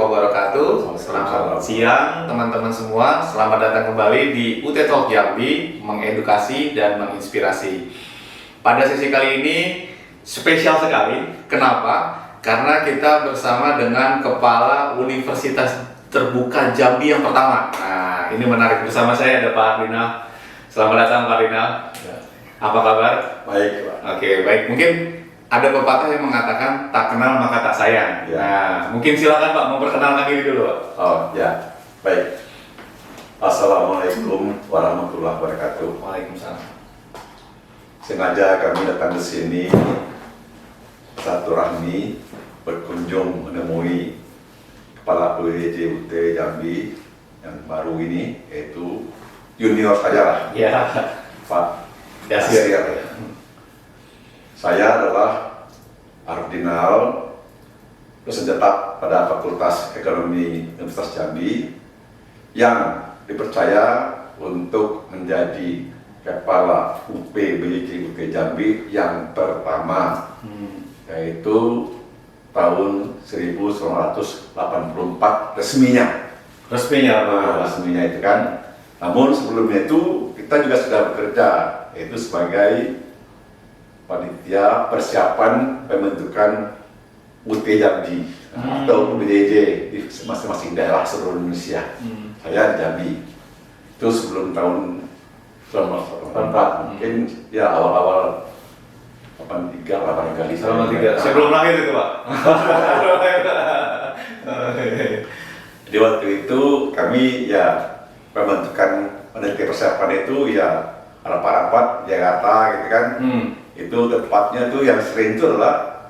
wabarakatuh. Selamat siang teman-teman semua. Selamat datang kembali di UT Talk Jambi, mengedukasi dan menginspirasi. Pada sesi kali ini spesial sekali. Kenapa? Karena kita bersama dengan Kepala Universitas Terbuka Jambi yang pertama. Nah, ini menarik. Bersama saya ada Pak Ardinal. Selamat datang Pak Ardinal. Apa kabar? Baik, Pak. Oke, baik. Mungkin ada pepatah yang mengatakan tak kenal maka tak sayang. Ya. Nah, mungkin silakan Pak memperkenalkan diri dulu, Pak. Oh ya, baik. Assalamualaikum warahmatullahi wabarakatuh. Waalaikumsalam. Sengaja kami datang ke sini silaturahmi berkunjung menemui Kepala UEJ UT Jambi yang baru ini, yaitu junior saja lah, Ya. Pak Yasir. Yasir. Saya adalah Ardinal, dosen tetap pada Fakultas Ekonomi Universitas Jambi yang dipercaya untuk menjadi Kepala UPBJ UT Jambi yang pertama, yaitu tahun 1984 resminya. Resminya itu kan. Namun sebelumnya itu kita juga sudah bekerja, yaitu sebagai panitia persiapan pembentukan UT Jambi atau UBJJ di masing-masing daerah seluruh Indonesia. Saya di Jambi. Itu sebelum tahun 1984, mungkin ya awal-awal 83 kali. Selama 3. Sebelum lahir itu, Pak. Jadi waktu itu kami ya pembentukan panitia persiapan itu ya rapat-rapat Jakarta gitu kan. Itu tempatnya tuh yang sering itu adalah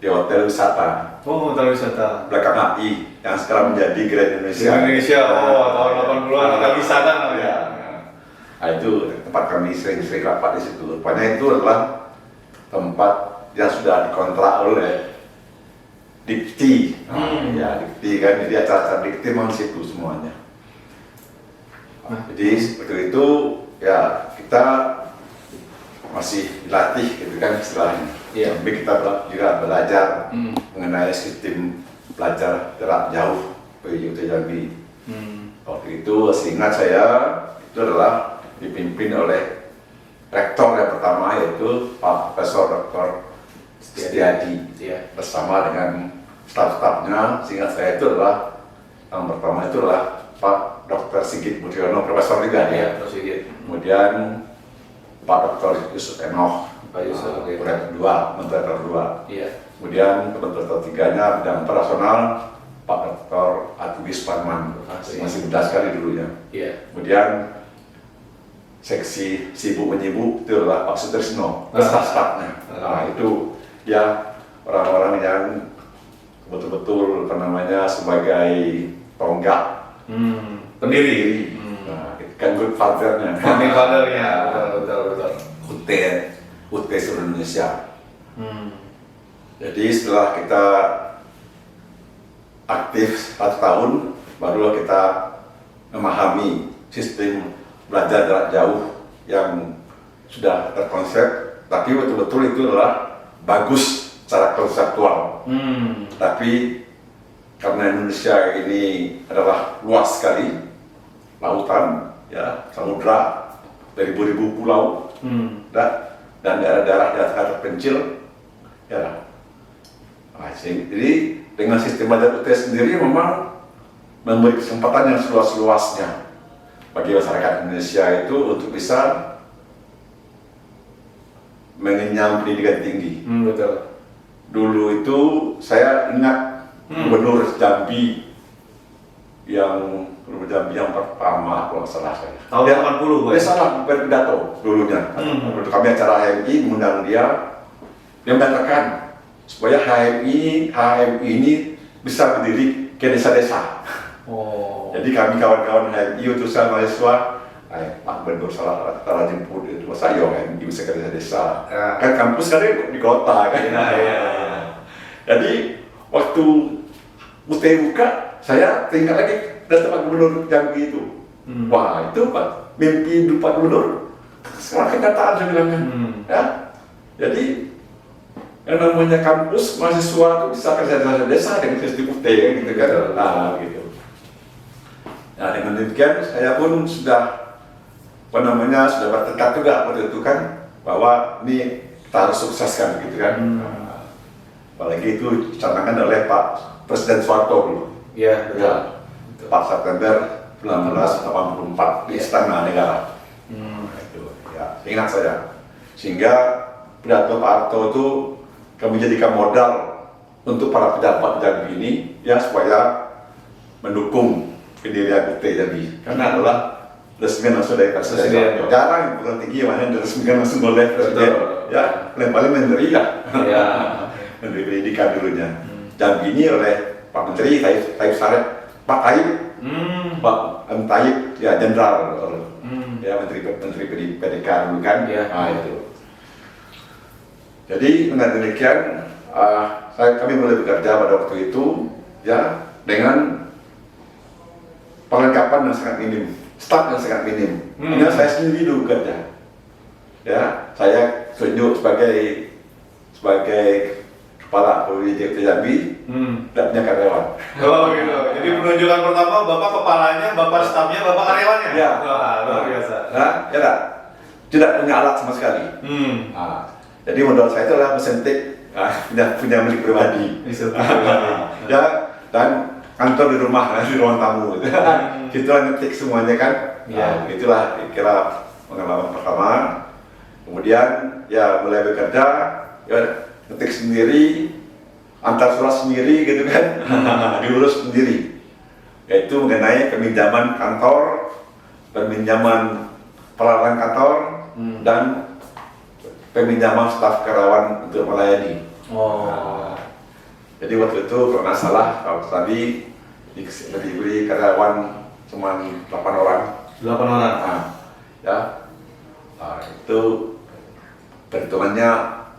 di hotel wisata. Oh, hotel wisata. Belakang HI yang sekarang menjadi Grand Indonesia. Indonesia, tahun 80-an hotel wisata namanya. Nah, itu tempat kami sering-sering rapat di situ. Rupanya itu adalah tempat yang sudah dikontrak oleh Dikti. Ya, Dikti kan, jadi acara-acara Dikti memang di situ semuanya. Jadi seperti itu ya kita masih dilatih gitu kan istilahnya. Tapi kita juga belajar mengenai sistem belajar jarak jauh PJUT Jambi. Waktu itu seingat saya itu adalah dipimpin oleh rektor yang pertama, yaitu Pak Profesor Dr. Setiadi bersama dengan staf-stafnya. Seingat saya itu adalah yang pertama itu adalah Pak Dr. Sigit Budiono, profesor juga dia. Kemudian Pak Dr. Yusuf Enoch, kedua, menteri kedua. Kemudian menteri ketiganya bidang operasional Pak Dr. Atubis Parman, masih muda sekali dulunya. Kemudian seksi sibuk menyibuk itu adalah Pak Sutrisno, staf-stafnya. Nah itu ya orang-orang yang betul-betul sebagai tonggak pendiri. Nah, itu kan good father-nya. Betul. UT seluruh Indonesia. Jadi setelah kita aktif 1 tahun, barulah kita memahami sistem belajar jarak jauh yang sudah terkonsep, tapi betul-betul itu adalah bagus secara konseptual. Tapi karena Indonesia ini adalah luas sekali, lautan, ya, samudra, beribu-ribu pulau, dan daerah-daerah yang sangat terpencil, ya. Nah, jadi dengan sistem belajar UT sendiri memang memberi kesempatan yang seluas-luasnya bagi masyarakat Indonesia itu untuk bisa mengenyam pendidikan tinggi. Betul. Dulu itu saya ingat Gubernur Jambi yang pertama kalau nggak salah saya. Tahun 80, Pak. Salah berpidato dulunya. Waktu kami acara HMI mengundang dia mengatakan supaya HMI ini bisa berdiri ke desa-desa. Jadi kami kawan-kawan HMI utusan mahasiswa, Pak Gubernur salah jemput itu, masa HMI bisa ke desa-desa. Kan kampus kan di kota kan. Jadi waktu UT buka, saya tinggal lagi dan Pak Gubernur Jambi itu. Wah itu Pak, mimpi Pak Gubernur sekarang kenyataan saya bilangnya. Ya, jadi yang namanya kampus mahasiswa itu bisa kerja di desa dengan sistem UT gitu kan. Nah, gitu. Nah, dengan demikian saya pun sudah sudah bertekad juga waktu itu kan bahwa ini kita harus sukseskan gitu kan. Apalagi itu dicanangkan oleh Pak Presiden Soeharto dulu. Iya, betul. Ya, 4 September 1984 di Istana Negara. Itu ya, ingat saya. Sehingga pidato Pak Harto itu kami jadikan modal untuk para pejabat Jambi ini ya supaya mendukung pendirian UT Jambi. Karena adalah resmikan langsung dari Presiden. Jarang bukan tinggi mana diresmikan langsung oleh Presiden. Ya, paling menteri ya. Menteri Pendidikan dulunya. Jambi ini oleh Pak Menteri Taib Sarip, Pak Taib, Pak Taib, ya Jenderal, ya Menteri Pendidikan dulu kan. Nah, itu. Jadi dengan demikian kami mulai bekerja pada waktu itu ya dengan perlengkapan yang sangat minim, staf yang sangat minim. Hanya saya sendiri dulu kerja. Ya, saya tunjuk sebagai kepala Polisi Jambi, tidak punya karyawan. Oh gitu. Jadi penunjukan pertama Bapak kepalanya, Bapak stafnya, Bapak karyawannya. Ya, luar biasa. Nah, ya tidak punya alat sama sekali. Nah, jadi modal saya itu adalah mesin tik, punya milik pribadi. Ya, dan kantor di rumah, di ruang tamu. Kita ngetik semuanya kan. Ya. Itulah kira pengalaman pertama. Kemudian ya mulai bekerja, ya ngetik sendiri, antar surat sendiri gitu kan, diurus sendiri. Yaitu mengenai peminjaman kantor, peminjaman peralatan kantor, dan peminjaman staf karyawan untuk melayani. Jadi waktu itu kalau nggak salah, kalau tadi diberi karyawan cuma 8 orang. 8 orang. Nah, ya, itu perhitungannya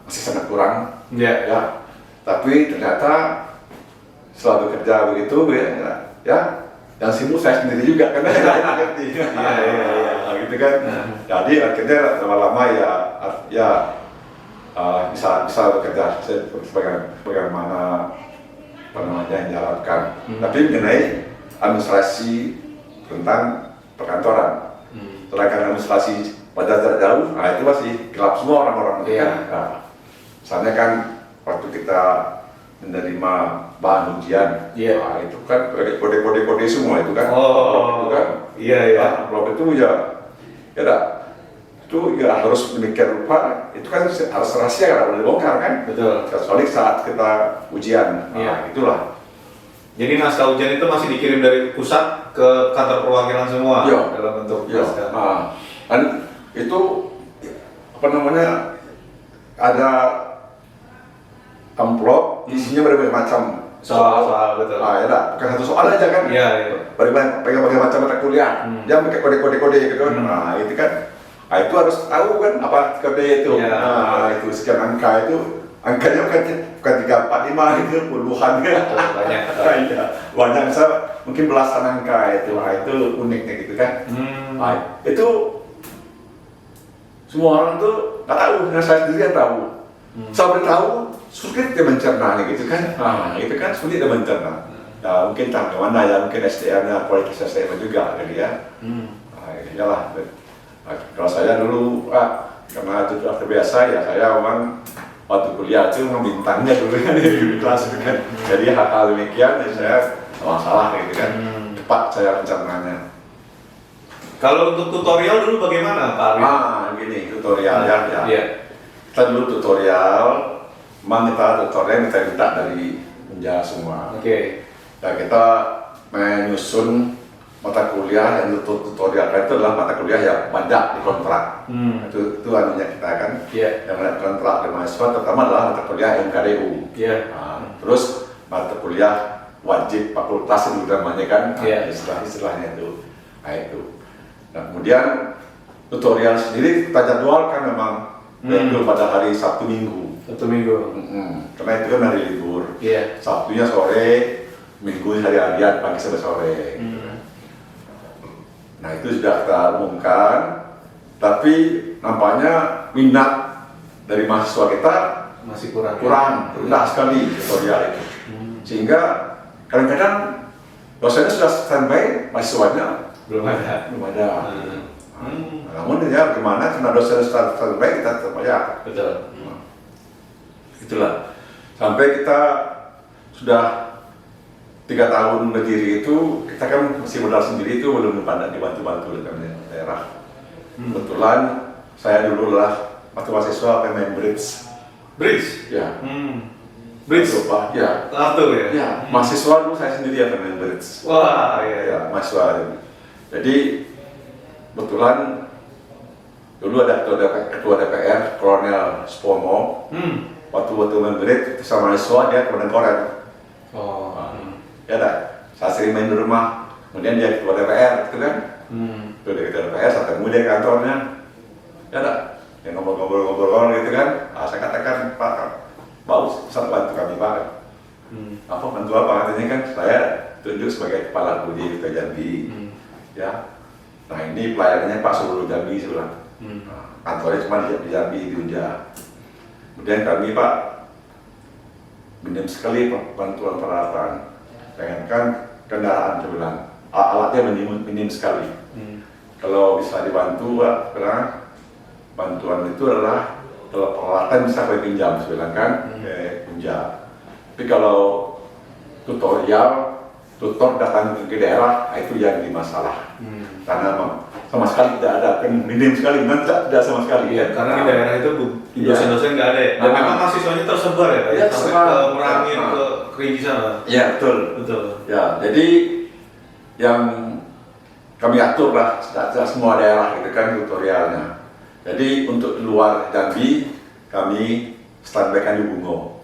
masih sangat kurang. Ya. Tapi ternyata setelah bekerja begitu, ya, yang sibuk saya sendiri juga karena saya ngerti. Iya, gitu kan. Jadi akhirnya lama-lama ya bisa bekerja sebagaimana yang diharapkan. Tapi mengenai administrasi tentang perkantoran, sedangkan administrasi pada jarak jauh, itu masih gelap semua orang-orang itu kan. Nah, misalnya kan waktu kita menerima bahan ujian, itu kan kode-kode semua itu kan. Itu kan. Blok itu itu harus demikian rupa, itu kan harus rahasia kan, boleh dibongkar kan. Betul. Kecuali saat kita ujian, itulah. Jadi naskah ujian itu masih dikirim dari pusat ke kantor perwakilan semua dalam bentuk naskah. Dan itu ada amplop isinya berbagai macam soal betul. Bukan satu soal aja kan. Berbagai macam mata kuliah. Dia pakai kode-kode gitu. Itu kan. Itu harus tahu kan apa kode itu. Itu sekian angka itu. Angkanya bukan 3, 4, 5 itu puluhan kan. Banyak mungkin belasan angka itu. Itu uniknya gitu kan. Itu semua orang tuh nggak tahu, saya sendiri yang tahu. Sampai tahu sulit dia mencerna gitu kan. Itu kan sulit dia mencerna. Ya mungkin tak kemana ya, mungkin SDM-nya, kualitas SDM juga gitu ya. Iyalah. Kalau saya dulu, karena itu sudah terbiasa ya, saya memang waktu kuliah itu membintangnya dulu kan di kelas itu kan. Jadi hal-hal demikian saya masalah gitu kan. Cepat saya mencernanya. Kalau untuk tutorial dulu bagaimana Pak Arwin? Gini tutorial ya. Kita dulu tutorial, memang kita minta dari Menja semua. Dan kita menyusun mata kuliah yang tutorial itu adalah mata kuliah yang banyak di kontrak. Itu anunya kita kan. Yang banyak kontrak dari mahasiswa terutama adalah mata kuliah MKDU. Terus mata kuliah wajib fakultas itu namanya kan. Istilahnya itu. Nah, kemudian tutorial sendiri kita jadwalkan memang yaitu pada hari Sabtu Minggu. Karena itu kan hari libur. Sabtunya sore, Minggu hari-harian pagi sampai sore. Nah itu sudah kita umumkan, tapi nampaknya minat dari mahasiswa kita masih kurang. rendah sekali tutorial itu. Sehingga kadang-kadang dosennya sudah standby, mahasiswanya Belum ada. belum ada. Namun ya gimana, karena dosennya sudah standby, kita tetap aja. Betul. Itulah. Sampai kita sudah 3 tahun berdiri itu, kita kan masih modal sendiri itu, belum pada dibantu-bantu oleh daerah. Kebetulan saya dulu lah waktu mahasiswa pemain bridge. Bridge? Ya. Bridge? Coba. Ya. Kartu ya? Ya, mahasiswa dulu saya sendiri yang pemain bridge. Wah, iya. Ya, mahasiswa. Jadi kebetulan dulu ada ketua DPR, Kolonel Spomo. Waktu main bridge sama mahasiswa dia kemudian koren. Oh. Ya dah, saya sering main di rumah. Kemudian dia ketua DPR, gitu kan? Ketua DPR, saya ketemu dia di kantornya. Ya dah, dia ngobrol-ngobrol gitu kan. Saya katakan, Pak, bisa bantu kami banget. Apa bantu apa? Katanya kan saya tunjuk sebagai kepala budi Kota Jambi. Ya, nah ini pelayanannya Pak seluruh Jambi sebelah. Kantornya cuma di Jambi, di Unja. Kemudian kami Pak minim sekali bantuan peralatan. Bayangkan kendaraan sebelah, alatnya minim sekali. Kalau bisa dibantu Pak, karena bantuan itu adalah kalau peralatan bisa kami pinjam sebelah kan, Unja. Tapi kalau tutor datang ke daerah, itu yang jadi masalah. Karena sama sekali tidak ada, kan minim sekali, tidak sama sekali. Iya, karena di daerah itu dosen-dosen nggak ada ya. Dan memang mahasiswanya tersebar ya, Pak? Ya, Sampai tersebar. ke Merangin, ke Kerinci sana. Iya, betul. Betul. Ya, jadi yang kami atur lah semua daerah itu kan tutorialnya. Jadi untuk luar Jambi kami standbykan di Bungo.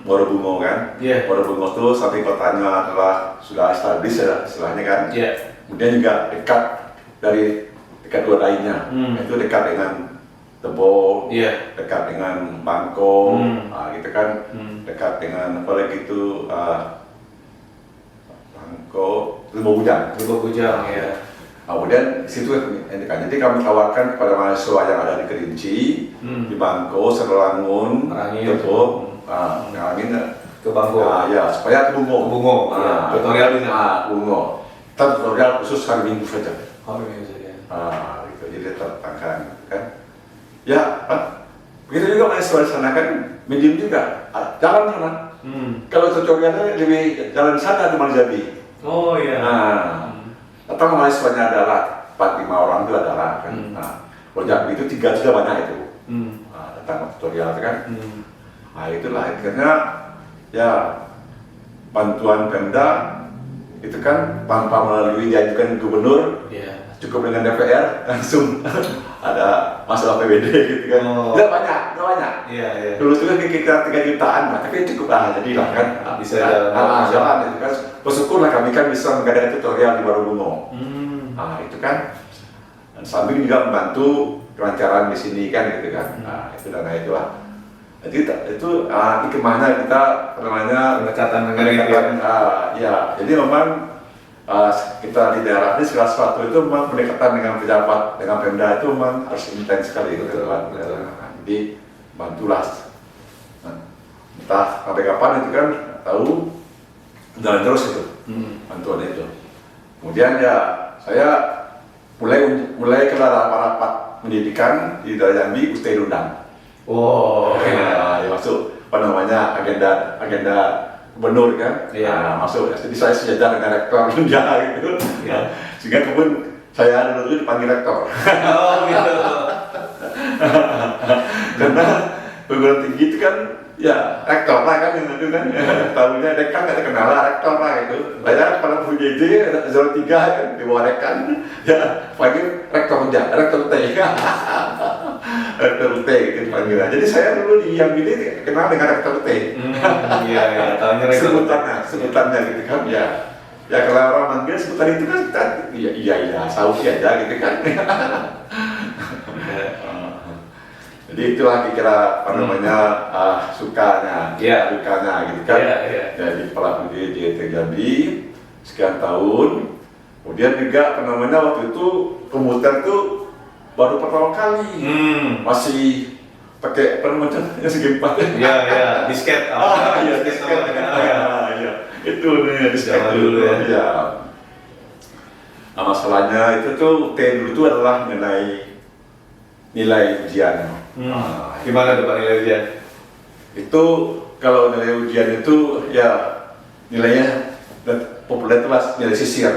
Morobungo kan? Iya. Morobungo itu samping kotanya adalah sudah established ya istilahnya kan. Iya. Kemudian juga dekat dua lainnya. Itu dekat dengan Tebo, Iya. dekat dengan Bangko, gitu kan. Dekat dengan apa lagi itu Bangko, Lubuk Bujang. Lubuk Bujang, ya. Kemudian di situ kan, jadi kami tawarkan kepada mahasiswa yang ada di Kerinci, di Bangko, Serolangun, Merangin, Tebo, Merangin, ke Bangko. ya supaya ke Bungo. Bungo, ya. Tutorial di sana. Bungo. Kita tutorial khusus hari Minggu saja. Oh, iya saja. Gitu, jadi tertangkan, kan? Ya, begitu juga mahasiswa di sana kan, medium juga, jalan. Kalau tutorialnya lebih jalan sana di Jambi. Oh iya. Atau mahasiswanya adalah 4-5 orang itu adalah kan. Kalau Jambi itu 3 sudah banyak itu. Tentang tutorial kan. Itulah akhirnya ya bantuan Pemda itu kan tanpa melalui diajukan gubernur, cukup dengan DPR langsung ada masalah APBD gitu kan. Tidak banyak. Iya. Dulu itu kan kita 3 jutaan, tapi cukup lah jadilah kan. Bisa jalan itu kan. Bersyukurlah kami kan bisa mengadakan tutorial di Morobungo. Itu kan. Dan sambil juga membantu kelancaran di sini kan gitu kan. Itu dana itulah. Jadi itu hikmahnya kita namanya pendekatan dengan ya. Jadi memang kita di daerah ini segala sesuatu itu memang pendekatan dengan pejabat, dengan Pemda itu memang harus intens sekali gitu kan. Jadi bantulah. Entah sampai kapan itu kan tahu jalan terus itu bantuan itu. Kemudian ya saya mulai ke rapat pendidikan di daerah Jambi, Ustaz Undang. Ya masuk agenda gubernur kan, masuk. Jadi saya sejajar dengan rektor Unja gitu, sehingga kemudian saya dulu dipanggil rektor. Oh gitu. Karena perguruan tinggi itu kan ya rektor lah kan itu kan, tahunya dekan nggak terkenal lah rektor lah itu. Saya pada PJJ 03 kan di bawah dekan, ya panggil rektor Unja, rektor T. Rektor T gitu panggilan. Jadi saya dulu di yang ini kenal dengan rektor T. Iya, tahunya rektor. Sebutannya gitu kan ya. Ya kalau orang manggil sebutan itu kan kita iya sausi aja gitu kan. Jadi itulah kira-kira apa namanya sukanya, dukanya gitu kan. Jadi kepala budi di Jambi sekian tahun. Kemudian juga apa namanya waktu itu komuter tuh baru pertama kali, masih pakai apa namanya yang segi 4. Iya, iya, disket. Iya, disket. Iya, itu nih disket Zaman dulu ya. Iya. Nah, masalahnya itu tuh dulu itu adalah mengenai nilai ujian. Gimana tuh Pak nilai ujian? Itu kalau nilai ujian itu ya nilainya populer itu nilai sisir.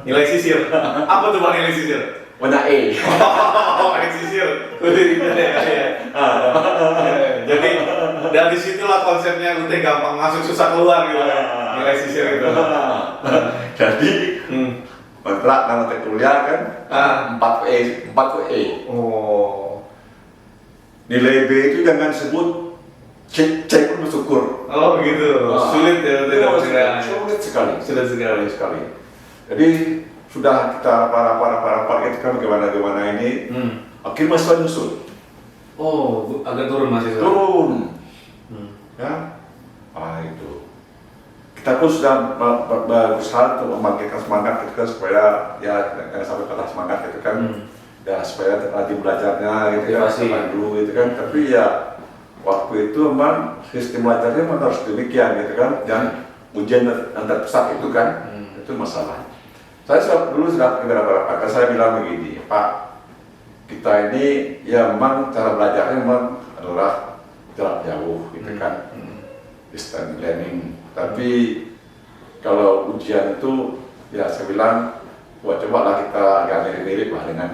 Nilai sisir. Apa tuh Pak nilai sisir? Warna E. Oh, nilai sisir. Jadi dari situlah konsepnya UT gampang masuk susah keluar gitu. Nilai sisir itu. Jadi kontrak nama kuliah kan 4 E. Oh. Nilai B itu jangan sebut C pun bersyukur. Oh gitu. Sulit ya UT. Sulit sekali. Sulit sekali. Jadi sudah kita para itu kan gimana ini akhirnya mahasiswa nyusul. Oh, agak turun mahasiswa. Turun. Ya. Itu. Kita pun sudah berusaha untuk membangkitkan semangat gitu kan supaya ya jangan sampai patah semangat gitu kan. Ya supaya rajin belajarnya gitu kan, sama dulu gitu kan. Tapi ya waktu itu memang sistem belajarnya memang harus demikian gitu kan. Dan ujian antar pusat itu kan, itu masalah. Saya dulu sudah beberapa saya bilang begini, Pak, kita ini ya memang cara belajarnya memang adalah jarak jauh gitu kan, distance learning. Tapi kalau ujian itu ya saya bilang, cobalah kita agak mirip-mirip lah dengan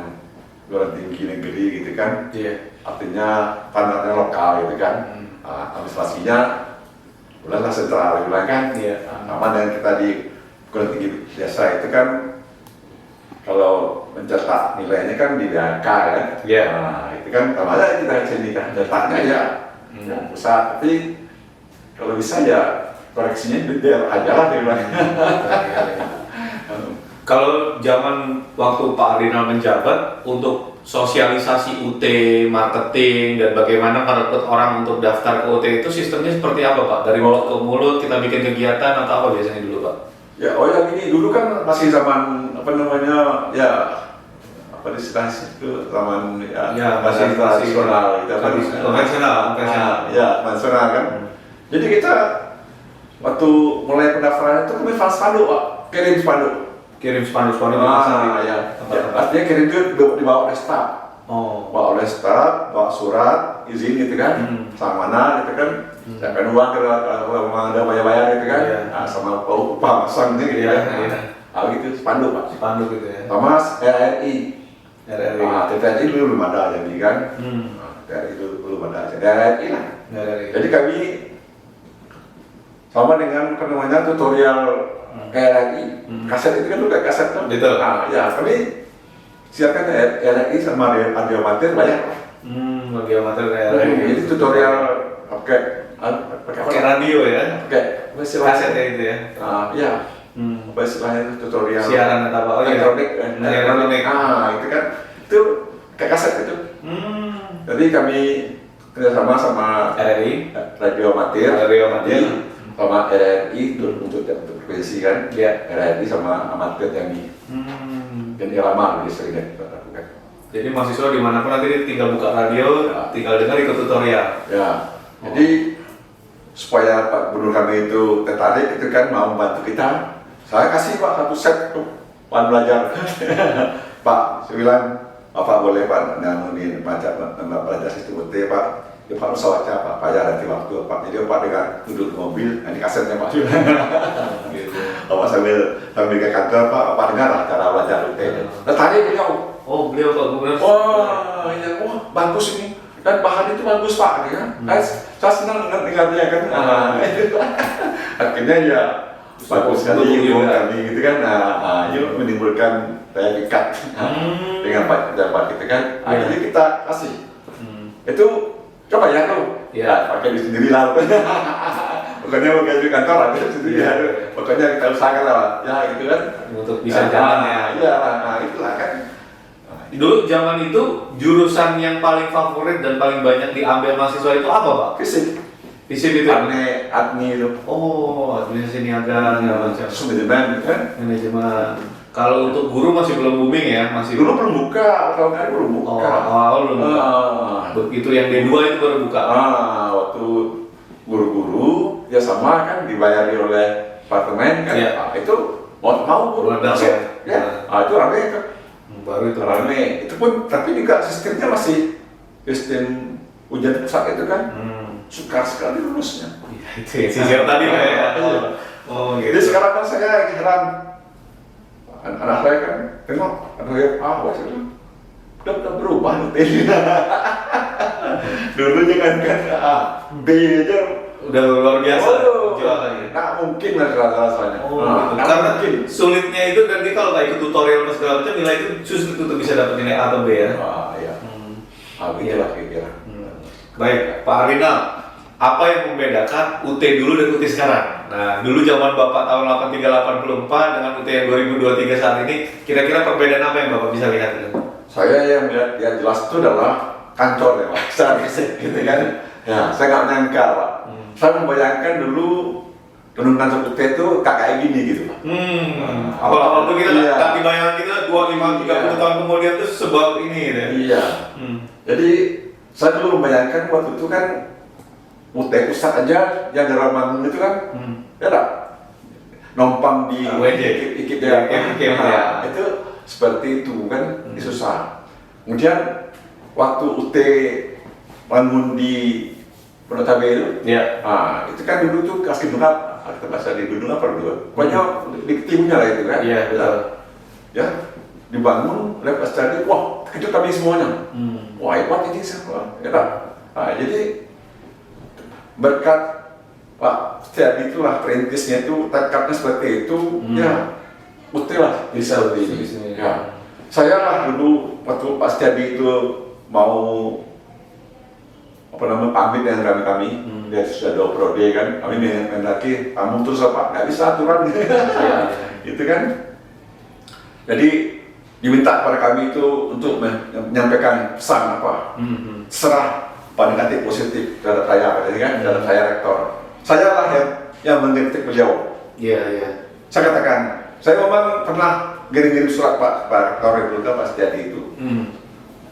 luar tinggi negeri gitu kan. Artinya standarnya lokal gitu kan. Administrasinya udahlah sentral gitu kan. Sama dengan kita di perguruan tinggi biasa itu kan kalau mencetak nilainya kan di DAK ya. Nah, itu kan namanya kita sini kan cetaknya ya pusat, tapi kalau bisa ya koreksinya di daerah aja lah di luar. Kalau zaman waktu Pak Rinal menjabat untuk sosialisasi UT, marketing dan bagaimana merekrut orang untuk daftar ke UT itu sistemnya seperti apa Pak? Dari mulut ke mulut kita bikin kegiatan atau apa biasanya dulu Pak? Ya, yang ini dulu kan masih zaman apa namanya ya apa istilahnya itu zaman masih tradisional gitu kan. Konvensional. Ya, konvensional kan. Jadi kita waktu mulai pendaftaran itu kami spanduk Pak, kirim spanduk. Ya. Artinya kirim itu dibawa oleh staf. Bawa oleh staf, bawa surat izin gitu kan, sama mana gitu kan. Siapkan uang kalau ada bayar-bayar gitu kan, sama upah masang gitu kan. Gitu spanduk Pak. Spanduk gitu ya. Sama RRI. TTRI dulu belum ada jadi kan. TTRI dulu belum ada, RRI lah. Jadi kami sama dengan apa namanya tutorial RRI. Kaset itu kan juga kaset kan. Betul. Ya kami siarkan RRI sama radio amatir banyak. Radio amatir RRI. Jadi tutorial pakai radio ya. Pakai kaset ya itu ya. Ya. Apa istilahnya tutorial siaran atau apa? Elektronik. Itu kan itu kayak kaset itu. Jadi kami kerjasama sama RRI, radio amatir, sama RRI untuk provinsi kan. RRI sama amatir yang di lama jadi sering lakukan. Jadi mahasiswa dimanapun nanti tinggal buka radio, tinggal dengar ikut tutorial. Ya. Jadi supaya Pak Gubernur kami itu tertarik itu kan mau membantu kita, saya kasih Pak satu set bahan belajar. Pak, saya bilang Bapak boleh Pak nih belajar sistem UT Pak. Ya Pak pesawatnya Pak, bayar nanti waktu Pak. Jadi Pak dengan duduk di mobil, ini kasetnya Pak. Bapak sambil ke kantor Pak dengar lah cara belajar UT. Tertarik beliau. Oh beliau Pak Gubernur. Wah bagus ini. Dan bahan itu bagus Pak, ya kan? Saya senang dengarnya kan. Akhirnya ya bagus sekali ilmu kami gitu kan. Yuk menimbulkan daya pikat dengan Pak kita kan. Jadi kita kasih. Itu coba ya tuh. Pakai di sendiri lah. Pokoknya pakai di kantor aja sendiri. Pokoknya kita usahakan lah. Ya gitu kan. Untuk bisa jalan ya. Iya, itulah kan. Dulu zaman itu jurusan yang paling favorit dan paling banyak diambil mahasiswa itu apa Pak? Fisik. Di sini tuh. Adni itu. Oh, administrasi niaga segala macam. Terus manajemen kan. Manajemen. Kalau untuk guru masih belum booming ya, masih. Dulu belum buka, tahun kali belum Oh, buka. awal belum buka. Begitu yang D2 itu baru buka. Waktu guru-guru ya sama kan dibayari oleh departemen kan. Iya. Itu mau guru Meledak masuk. ya. Itu rame kan. Baru itu. Rame. Itu pun tapi juga sistemnya masih sistem ujian pusat itu kan. Sukar sekali lulusnya. Iya, itu ya. Sisir tadi lah ya. Oh, gitu. Jadi sekarang kan saya heran. Anak saya kan tengok, anak saya saya udah berubah ini. Dulunya kan B aja Udah luar biasa. oh, Jualannya. nggak mungkin lah rasanya. Oh, gitu. Karena sulitnya itu nanti kalau nggak ikut tutorial dan segala macam, nilai itu sulit untuk bisa dapat nilai A atau B ya. Iya. Iya. Begitulah kira-kira. Baik, Pak Arinal, apa yang membedakan UT dulu dan UT sekarang? Nah, dulu zaman Bapak tahun 83-84 dengan UT yang 2023 saat ini, kira-kira perbedaan apa yang Bapak bisa lihat itu? Saya yang melihat yang jelas itu adalah kancor ya Pak, secara fisik gitu kan. Ya, saya nggak nyangka Pak. Saya membayangkan dulu tenun kancor UT itu kayak gini gitu Pak. Waktu kita Iya. tak dibayangkan kita 25-30 tahun kemudian itu sebab ini gitu ya. Iya. Jadi saya dulu membayangkan waktu itu kan UT pusat aja yang dalam bangun itu kan, ya tak? Numpang di WJ. ikip ya, Ya. itu seperti itu kan, susah. Kemudian waktu UT bangun di Pondok Cabe itu, Iya. itu kan dulu tuh kasih bunga, kita bahasa di gunung apa dulu? Pokoknya di timnya lah itu kan. Iya, betul. Ya, dibangun, lepas tadi, wah, kejut kami semuanya. Wah, hebat ini semua, ya tak? Jadi berkat Pak Setiadi itulah perintisnya itu tekadnya seperti itu, ya betul lah bisa seperti ini. Ya. Saya lah dulu waktu Pak Setiadi itu mau pamit dengan kami, dia sudah 2 prode kan, kami mendaki, kamu terus apa? Nggak bisa aturan itu kan. Jadi diminta pada kami itu untuk menyampaikan pesan apa, serah negatif positif terhadap saya, kan, terhadap saya rektor. Saya lah yang mengkritik beliau. Iya. Saya katakan, saya memang pernah ngirim surat Pak Rektor itu ke Pak Setiadi itu,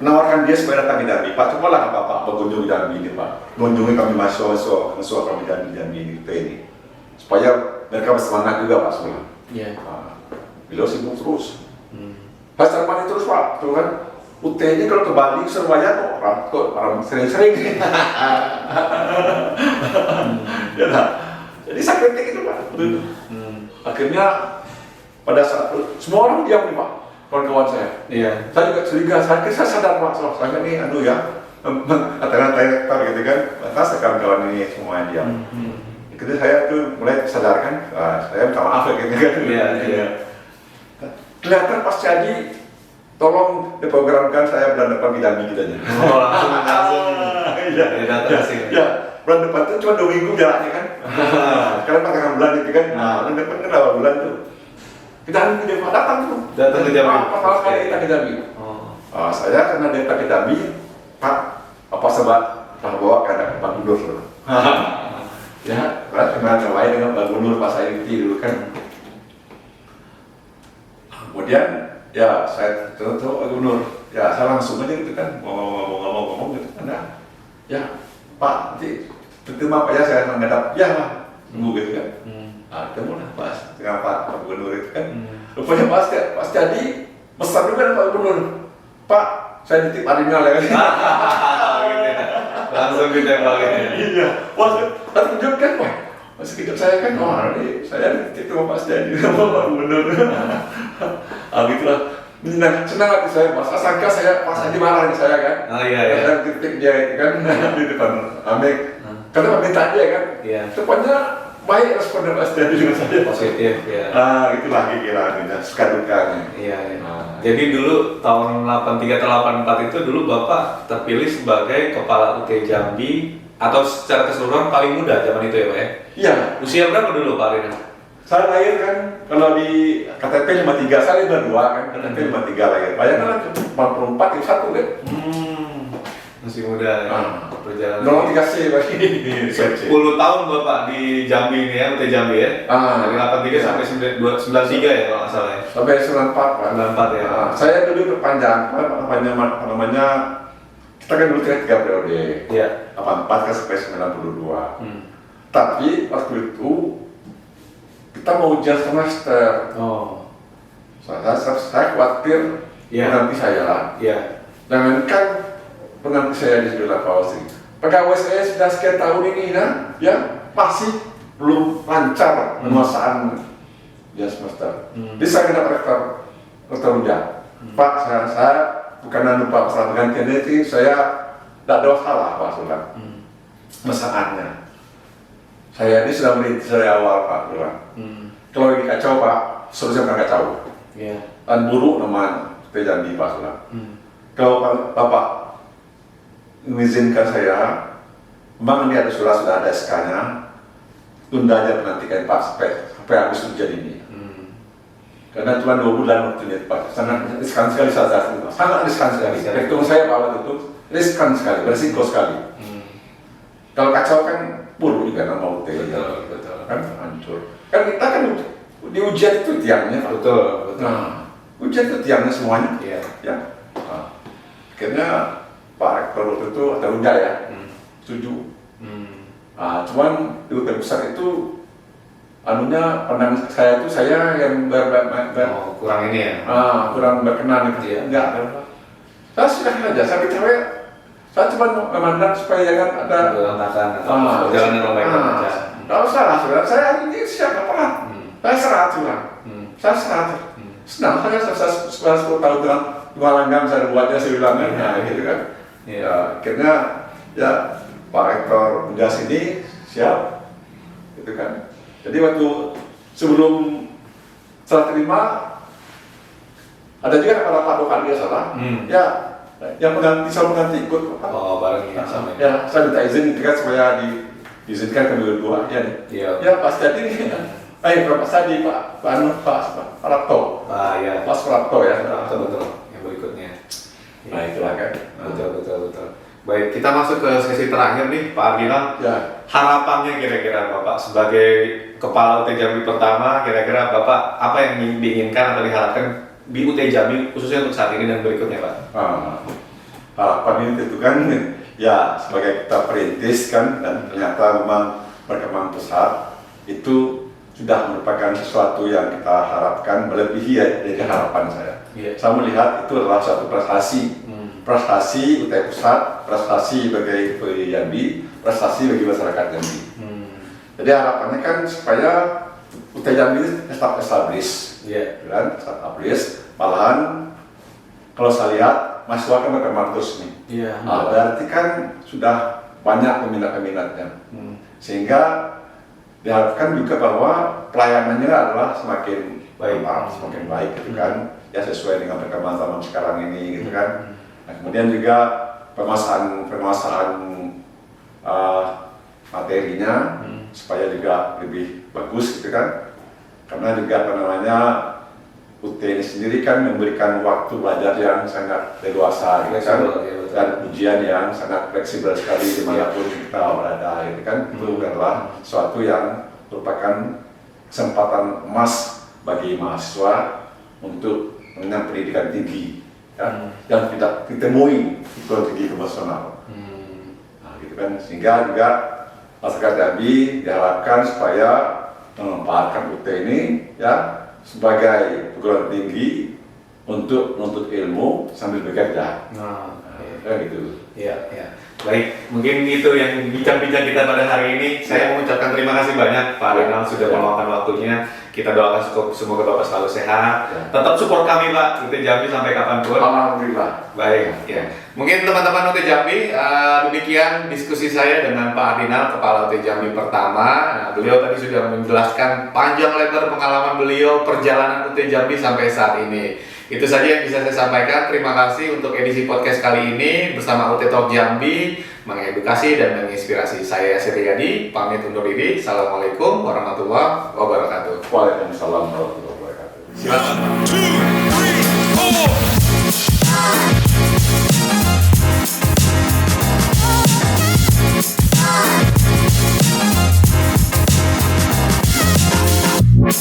menawarkan dia sebagai datang di Jambi. Pak, cobalah Bapak berkunjung di Jambi ini Pak, kunjungi kami mahasiswa kami di Jambi ini, supaya mereka bersemangat juga Pak sekolah. Iya. Beliau sibuk terus. Saya cermati terus Pak, tuh kan. UT-nya kalau ke Bali, Surabaya kok orang sering-sering. Ya nah. Jadi saya kritik itu Pak. Akhirnya pada saat itu semua orang diam nih Pak, kawan-kawan saya. Iya. Saya juga curiga, saya sadar Pak, saya ini katakan rektor gitu kan, lantas kawan-kawan ini semua diam. Jadi saya tuh mulai sadarkan, saya minta maaf ya gitu kan. Iya. Kelihatan pas jadi tolong diprogramkan saya bulan depan di Jambi gitu aja. Oh, langsung. Iya. Ya, bulan depan itu cuma 2 minggu jaraknya kan. Sekarang pakai bulan itu kan. Bulan depan kan 8 bulan tuh. Kita datang tuh. Datang ke Jambi. Pertama kali kita ke Jambi. Saya karena datang ke Jambi, Pak, apa sebab bawa ke Pak Gubernur. Ya, saya kenal lain dengan Pak Gubernur Pak Saidi dulu kan. Kemudian ya saya tahu Pak Gubernur, ya saya langsung aja gitu kan ngomong gitu kan. Ya Pak, nanti terima Pak ya saya menghadap, ya Pak, tunggu gitu kan. Ketemu lah Pak dengan Pak Gubernur itu kan. Rupanya Pak Setiadi pesan juga dengan Pak Gubernur, Pak saya titip Arinal ya kan. Langsung ditembak gitu. Iya, wah saya tunjuk kan Pak. Masih kejut saya kan, ini saya titip sama Pak Setiadi sama Pak Gubernur. Gitulah. Senang hati saya, Mas. Sangka saya pas aja marah nih saya kan. Iya. Saya kritik dia itu kan di depan Amek. Karena minta dia kan. Iya. Rupanya baik respon Pak Setiadi dengan saya. Positif ya. Itulah kira-kira suka dukanya. Iya. Jadi dulu tahun 83-84 itu dulu Bapak terpilih sebagai Kepala UT Jambi atau secara keseluruhan paling muda zaman itu ya Pak ya? Iya. Usia berapa dulu Pak Arinal? Saya lahir kan, kalau di KTP 53, saya lahir 52 kan, KTP 53 lahir. Bayangkan 44 itu 1 kan. Masih muda ya. Perjalanan. 03C lagi. 10 tahun Bapak di Jambi ini ya, UT Jambi ya. Dari 83 sampai 93 ya kalau nggak salah ya. Sampai 94 Pak. 94 ya. Saya dulu perpanjang, apa namanya, kita kan dulu 3 periode. Iya. 84 kan sampai 92. Tapi waktu itu kita mau ujian semester. Oh. Saya khawatir pengganti saya. Iya. Jangankan pengganti saya di sebelah Polri. Pegawai saya sudah sekian tahun ini ya masih belum lancar penguasaan ujian semester. Jadi saya kena rektor ujian. Pak, saya bukan lupa masalah penggantian itu, saya tidak ada masalah Pak sudah. Masalahnya, saya ini sudah merintis dari awal Pak Lurah. Kalau ini kacau Pak, seharusnya bukan kacau. Dan buruk namanya, kita janji Pak Sudah. Kalau Bapak mengizinkan saya, memang ini ada sudah ada SK-nya, tunda aja penantikan Pak sampai habis ujian ini. Karena cuma 2 bulan waktunya Pak, sangat riskan sekali saat itu, sangat riskan sekali. Rektor saya Pak waktu itu riskan sekali, berisiko sekali. Kalau kacau kan buruk juga nama UT, Betul. kan hancur. Kan kita kan di ujian itu tiangnya Pak. Betul. Nah, ujian itu tiangnya semuanya. Iya. Ya. Nah, akhirnya Pak Rektor waktu itu ada udah ya, setuju. Nah, cuman di UT besar itu anunya pandangan saya itu saya yang kurang ini ya. kurang berkenan gitu ya. Enggak. Saya sudah aja, saya percaya. Saya cuma memandang supaya jangan ada perjalanan yang baik aja. Kalau salah, saudara, saya hari ini siapa Pak? Saya serah cuma. Saya serah. Senang saya 10 tahun dengan langgam saya buatnya saya bilangnya gitu kan. Ya, akhirnya ya Pak Rektor udah sini siap, gitu kan. Jadi waktu sebelum serah terima ada juga kepala Pak Dokar dia salah, ya yang mengganti ikut. Oh bareng ya sama ini. Ya saya minta izin gitu kan supaya diizinkan kedua-dua ya. Ya pas jadi Pak Sadi Pak Rapto. Ya. Pas Rapto ya. Betul. Yang berikutnya. Nah itulah kan. Betul. Baik, kita masuk ke sesi terakhir nih, Pak Ardinal. Ya. Harapannya kira-kira Bapak sebagai Kepala UT Jambi pertama, kira-kira Bapak apa yang diinginkan atau diharapkan di UT Jambi khususnya untuk saat ini dan berikutnya, Pak? Harapan ini tentu kan ya sebagai kita perintis kan dan ternyata memang berkembang pesat itu sudah merupakan sesuatu yang kita harapkan melebihi dari harapan saya. Saya melihat itu adalah suatu prestasi. Prestasi UT Pusat, prestasi bagi UT Jambi, prestasi bagi masyarakat Jambi. Jadi harapannya kan supaya UT Jambi tetap establish, kan? Establish. Malahan kalau saya lihat mahasiswa kan berkembang terus nih. Berarti kan sudah banyak peminat-peminatnya, sehingga diharapkan juga bahwa pelayanannya adalah semakin baik, gitu kan? Ya sesuai dengan perkembangan zaman sekarang ini, gitu kan? Nah, kemudian juga penguasaan materinya supaya juga lebih bagus gitu kan, karena juga UT ini sendiri kan memberikan waktu belajar yang sangat leluasa gitu kan, dan ujian yang sangat fleksibel sekali dimanapun kita berada gitu kan. Itu adalah suatu yang merupakan kesempatan emas bagi mahasiswa untuk mengenyam pendidikan tinggi yang tidak ditemui di perguruan tinggi konvensional. Nah, gitu kan, sehingga juga masyarakat Jambi diharapkan supaya memanfaatkan UT ini ya sebagai perguruan tinggi untuk menuntut ilmu sambil bekerja. Gitu. Iya. Baik, mungkin itu yang bincang-bincang kita pada hari ini. Saya mengucapkan terima kasih banyak Pak Ardinal sudah meluangkan waktunya. Kita doakan semoga Bapak selalu sehat. Tetap support kami Pak, UT Jambi sampai kapanpun. Alhamdulillah. Baik, ya. Mungkin teman-teman UT Jambi, demikian diskusi saya dengan Pak Ardinal, Kepala UT Jambi pertama. Nah, beliau tadi sudah menjelaskan panjang lebar pengalaman beliau, perjalanan UT Jambi sampai saat ini. Itu saja yang bisa saya sampaikan. Terima kasih untuk edisi podcast kali ini bersama UT Talk Jambi, mengedukasi dan menginspirasi. Saya Yasir Riyadi, pamit undur diri. Assalamualaikum warahmatullahi wabarakatuh. Waalaikumsalam warahmatullahi wabarakatuh. Silakan.